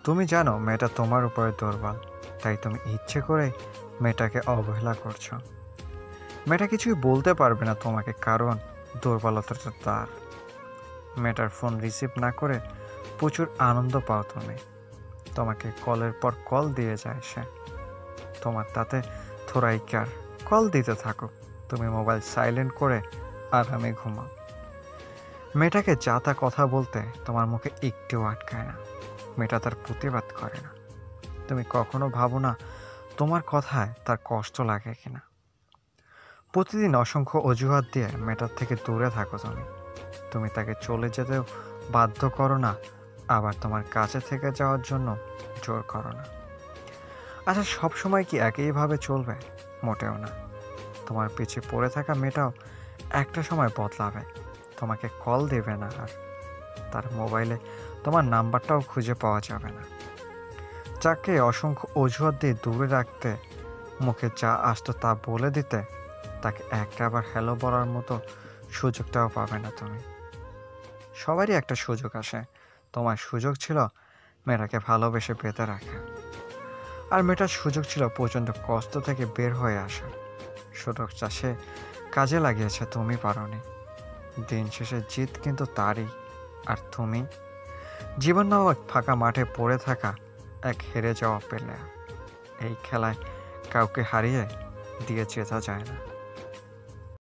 তুমি জানো মেয়েটা তোমার উপরে দুর্বল, তাই তুমি ইচ্ছে করে মেয়েটাকে অবহেলা করছো। মেয়েটা কিছুই বলতে পারবে না তোমাকে, কারণ দুর্বলতাটা তার। মেয়েটার ফোন রিসিভ না করে প্রচুর আনন্দ পাও তুমি। তোমাকে কলের পর কল দিয়ে যায় সে, তোমার তাতে থোড়াই কেয়ার। কল দিতে থাকো, তুমি মোবাইল সাইলেন্ট করে আরামে ঘুমাও। মেয়েটাকে যা তা কথা বলতে তোমার মুখে একটুও আটকায় না। মেয়েটা তার প্রতিবাদ করে না। তুমি কখনো ভাবো না তোমার কথায় তার কষ্ট লাগে কিনা। প্রতিদিন অসংখ্য অজুহাত দিয়ে মেয়েটার থেকে দূরে থাকো তুমি। তুমি তাকে চলে যেতেও বাধ্য করো না, আবার তোমার কাছে থেকে যাওয়ার জন্য জোর করো না। আচ্ছা, সবসময় কি একইভাবে চলবে? মোটেও না। তোমার পিছে পড়ে থাকা মেয়েটাও একটা সময় বদলাবে। তোমাকে কল দেবে না আর। তার মোবাইলে তোমার নাম্বারটাও খুঁজে পাওয়া যাবে না। যাকে অসংখ্য অজুহাত দিয়ে দূরে রাখতে, মুখে যা আসতো তা বলে দিতে, তাকে একটা আবার হ্যালো বলার মতো সুযোগটাও পাবে না তুমি। সবারই একটা সুযোগ আসে। তোমার সুযোগ ছিল মেয়েটাকে ভালোবেসে পেতে রাখা, আর মেয়েটার সুযোগ ছিল পর্যন্ত কষ্ট থেকে বের হয়ে আসা। সুযোগটা সে কাজে লাগিয়েছে, তুমি পারোনি। দিন শেষে জিত কিন্তু তারই, আর তুমি জীবন নামক ফাঁকা মাঠে পড়ে থাকা এক হেরে যাওয়া প্লেয়ার। এই খেলায় কাউকে হারিয়ে দিয়ে জেতা যায় না।